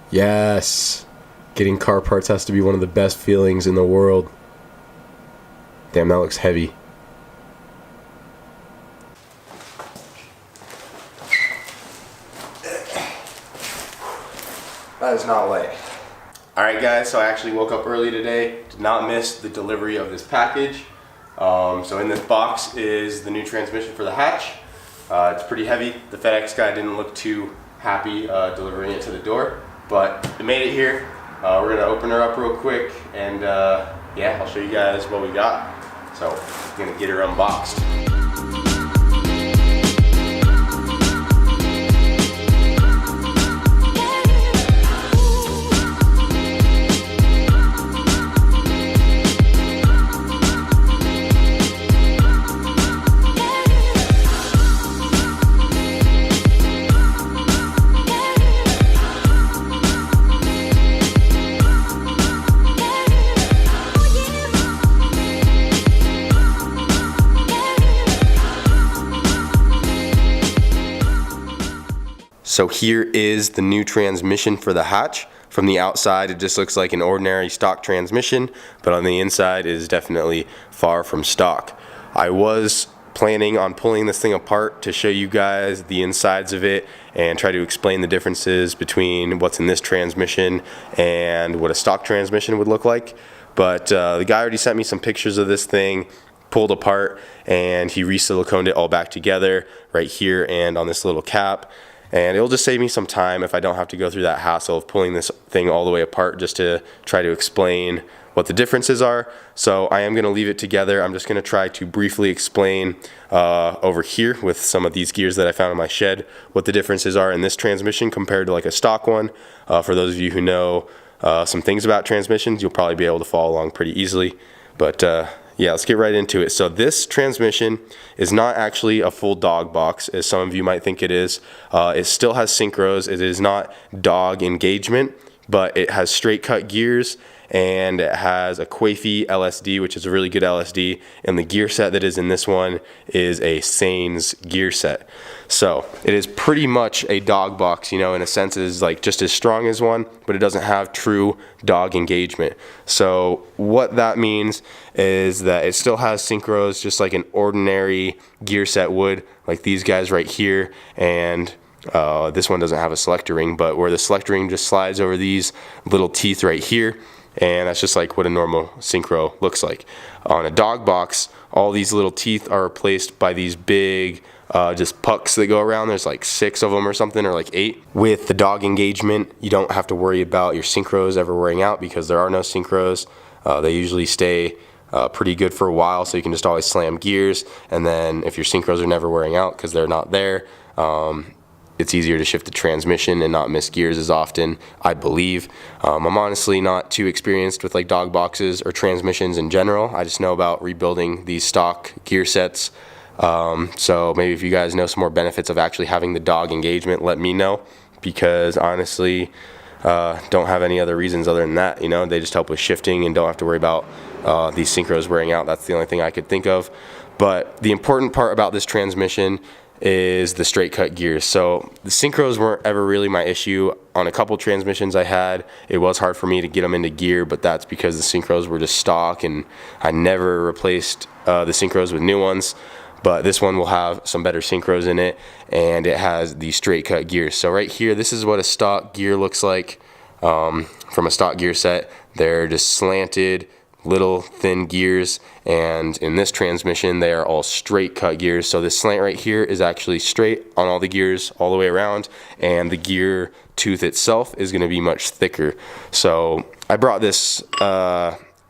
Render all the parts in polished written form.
Yes. Getting car parts has to be one of the best feelings in the world. Damn, that looks heavy. That is not light. Alright guys, so I actually woke up early today. Did not miss the delivery of this package. So in this box is the new transmission for the hatch. It's pretty heavy. The FedEx guy didn't look too happy delivering it to the door, but it made it here. We're gonna open her up real quick and yeah, I'll show you guys what we got. So I'm gonna get her unboxed. So here is the new transmission for the hatch. From the outside it just looks like an ordinary stock transmission, but on the inside it is definitely far from stock. I was planning on pulling this thing apart to show you guys the insides of it and try to explain the differences between what's in this transmission and what a stock transmission would look like. But the guy already sent me some pictures of this thing pulled apart, and he re-siliconed it all back together right here and on this little cap. And it'll just save me some time if I don't have to go through that hassle of pulling this thing all the way apart just to try to explain what the differences are. So I am going to leave it together. I'm just going to try to briefly explain over here with some of these gears that I found in my shed what the differences are in this transmission compared to like a stock one. For those of you who know some things about transmissions, you'll probably be able to follow along pretty easily. But yeah, let's get right into it. So this transmission is not actually a full dog box, as some of you might think it is. It still has synchros. It is not dog engagement, but it has straight cut gears, and it has a Quafey LSD, which is a really good LSD, and the gear set that is in this one is a Sanes gear set. So it is pretty much a dog box, you know, in a sense. It is like just as strong as one, but it doesn't have true dog engagement. So what that means is that it still has synchros just like an ordinary gear set would, like these guys right here, and this one doesn't have a selector ring, but where the selector ring just slides over these little teeth right here, and that's just like what a normal synchro looks like. On a dog box, all these little teeth are replaced by these big just pucks that go around. There's like 6 of them or something, or like 8. With the dog engagement, you don't have to worry about your synchros ever wearing out because there are no synchros. They usually stay pretty good for a while, so you can just always slam gears, and then if your synchros are never wearing out because they're not there, it's easier to shift the transmission and not miss gears as often, I believe. I'm honestly not too experienced with like dog boxes or transmissions in general. I just know about rebuilding these stock gear sets. So maybe if you guys know some more benefits of actually having the dog engagement, let me know, because honestly, don't have any other reasons other than that. You know, they just help with shifting and don't have to worry about these synchros wearing out. That's the only thing I could think of. But the important part about this transmission is the straight cut gears. So the synchros weren't ever really my issue. On a couple transmissions I had, it was hard for me to get them into gear, but that's because the synchros were just stock and I never replaced the synchros with new ones. But this one will have some better synchros in it, and it has the straight cut gears. So right here, this is what a stock gear looks like from a stock gear set. They're just slanted little thin gears, and in this transmission they are all straight cut gears. So this slant right here is actually straight on all the gears all the way around, and the gear tooth itself is going to be much thicker. So I brought this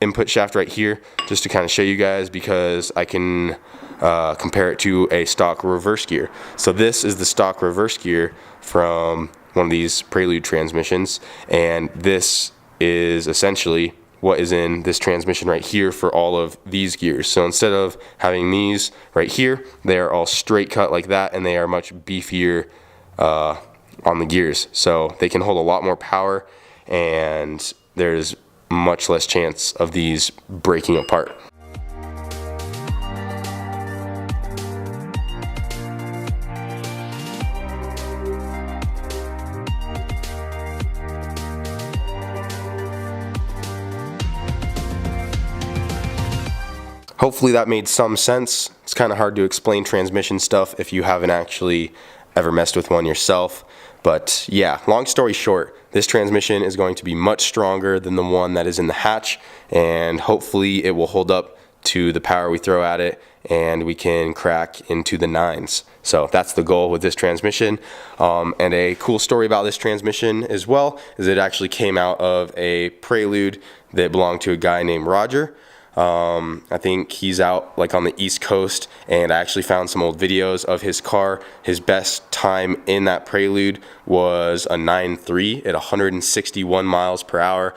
input shaft right here just to kind of show you guys, because I can compare it to a stock reverse gear. So this is the stock reverse gear from one of these Prelude transmissions, and this is essentially what is in this transmission right here for all of these gears. So instead of having these right here, they are all straight cut like that, and they are much beefier on the gears. So they can hold a lot more power, and there's much less chance of these breaking apart. hopefully that made some sense. It's kind of hard to explain transmission stuff if you haven't actually ever messed with one yourself. But yeah, long story short, this transmission is going to be much stronger than the one that is in the hatch, and hopefully it will hold up to the power we throw at it, and we can crack into the 9s. So that's the goal with this transmission. And a cool story about this transmission as well is it actually came out of a Prelude that belonged to a guy named Roger. I think he's out like on the East Coast, and I actually found some old videos of his car. His best time in that Prelude was a 9.3 at 161 miles per hour.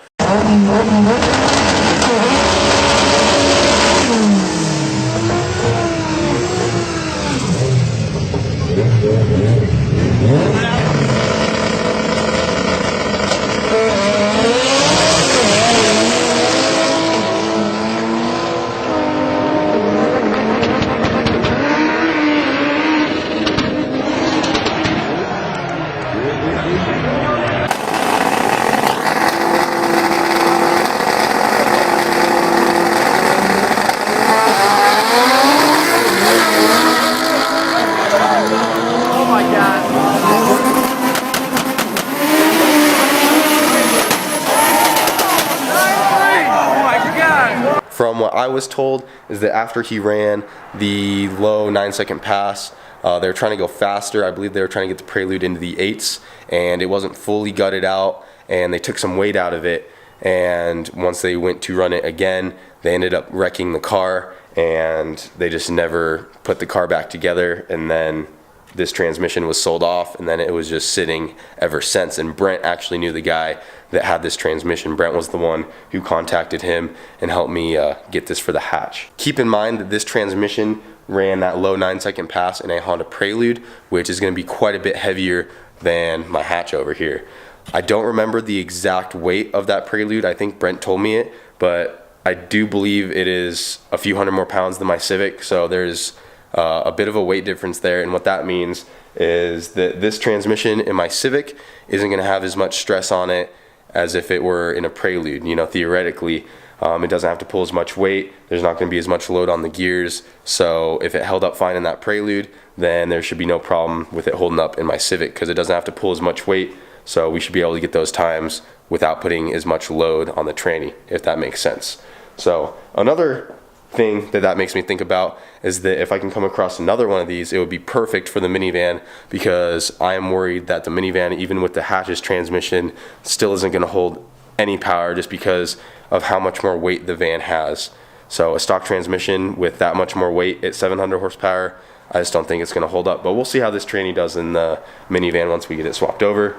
From what I was told is that after he ran the low 9-second pass, they were trying to go faster. I believe they were trying to get the Prelude into the 8s, and it wasn't fully gutted out, and they took some weight out of it. And once they went to run it again, they ended up wrecking the car, and they just never put the car back together. And then this transmission was sold off, and then it was just sitting ever since. And Brent actually knew the guy that had this transmission. Brent was the one who contacted him and helped me get this for the hatch. Keep in mind that this transmission ran that low 9-second pass in a Honda Prelude, which is going to be quite a bit heavier than my hatch over here. I don't remember the exact weight of that Prelude. I think Brent told me it, but I do believe it is a few hundred more pounds than my Civic, so there's a bit of a weight difference there. And what that means is that this transmission in my Civic isn't going to have as much stress on it as if it were in a Prelude. You know, theoretically, it doesn't have to pull as much weight. There's not going to be as much load on the gears. So if it held up fine in that Prelude, then there should be no problem with it holding up in my Civic, because it doesn't have to pull as much weight. So we should be able to get those times without putting as much load on the tranny, if that makes sense. So another thing that makes me think about is that if I can come across another one of these, it would be perfect for the minivan, because I am worried that the minivan, even with the hatches transmission, still isn't going to hold any power just because of how much more weight the van has. So a stock transmission with that much more weight at 700 horsepower, I just don't think it's going to hold up. But we'll see how this tranny does in the minivan once we get it swapped over.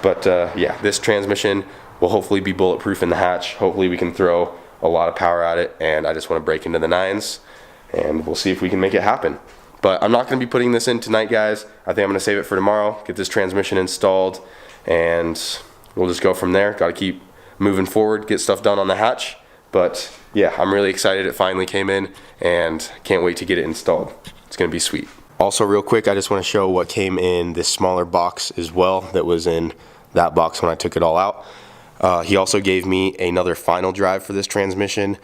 But yeah, this transmission will hopefully be bulletproof in the hatch. Hopefully we can throw a lot of power at it, and I just want to break into the 9s, and we'll see if we can make it happen. But I'm not going to be putting this in tonight, guys. I think I'm going to save it for tomorrow, get this transmission installed, and we'll just go from there. Got to keep moving forward, get stuff done on the hatch. But yeah, I'm really excited it finally came in, and can't wait to get it installed. It's going to be sweet. Also, real quick, I just want to show what came in this smaller box as well that was in that box when I took it all out. He also gave me another final drive for this transmission.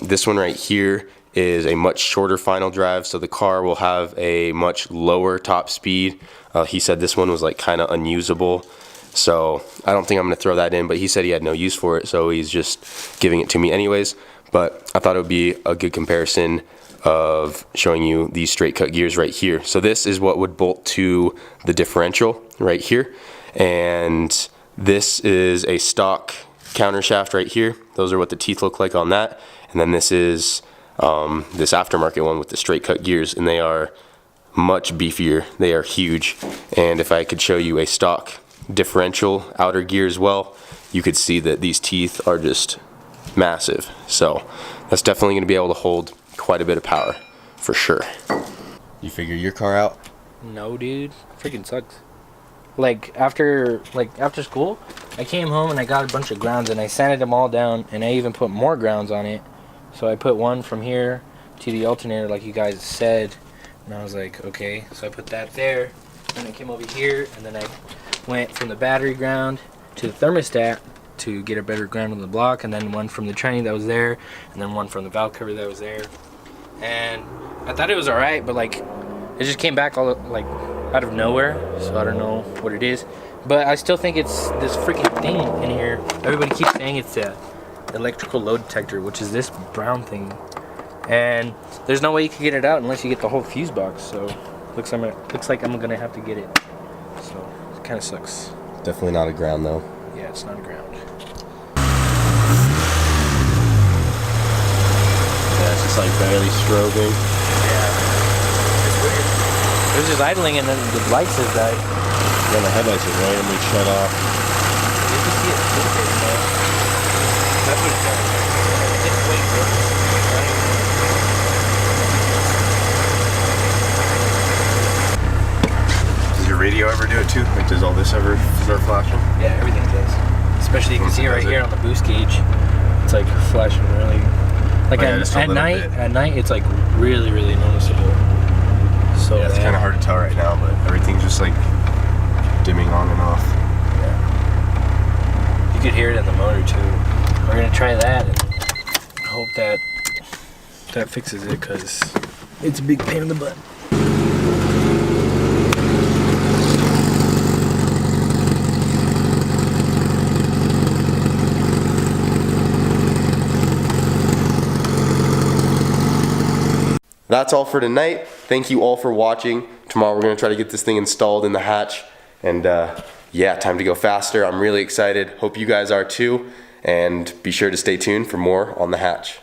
This one right here is a much shorter final drive, so the car will have a much lower top speed. He said this one was like kind of unusable, so I don't think I'm going to throw that in, but he said he had no use for it, so he's just giving it to me anyways. But I thought it would be a good comparison of showing you these straight cut gears right here. So this is what would bolt to the differential right here, and this is a stock counter shaft right here. Those are what the teeth look like on that. And then this is this aftermarket one with the straight cut gears, and they are much beefier. They are huge. And if I could show you a stock differential outer gear as well, you could see that these teeth are just massive. So that's definitely going to be able to hold quite a bit of power for sure. You figure your car out? No, dude. Freaking sucks. Like after school, I came home and I got a bunch of grounds and I sanded them all down, and I even put more grounds on it. So I put one from here to the alternator like you guys said, and I was like, okay, so I put that there, and I came over here, and then I went from the battery ground to the thermostat to get a better ground on the block, and then one from the tranny that was there, and then one from the valve cover that was there. And I thought it was alright, but like it just came back all like out of nowhere, so I don't know what it is. But I still think it's this freaking thing in here. Everybody keeps saying it's a electrical load detector, which is this brown thing. And there's no way you can get it out unless you get the whole fuse box. So looks like I'm gonna have to get it. So it kind of sucks. Definitely not a ground though. Yeah, it's not a ground. Yeah, it's just like barely strobing. Yeah, it's weird. It was just idling and then the lights just died. Then the headlights are randomly shut off. You can see it flipping, man. That's what it's doing. It's way worse. Does your radio ever do it too? Like, does all this ever start flashing? Yeah, everything does. Especially you can see it right here on the boost gauge. It's like flashing really. Like at night it's like really, really noticeable. So yeah, it's kind of hard to tell right now, but everything's just like dimming on and off. Yeah. You could hear it in the motor too. We're gonna try that and hope that fixes it, because it's a big pain in the butt. That's all for tonight. Thank you all for watching. Tomorrow we're gonna try to get this thing installed in the hatch. And yeah, time to go faster. I'm really excited. Hope you guys are too. And be sure to stay tuned for more on the hatch.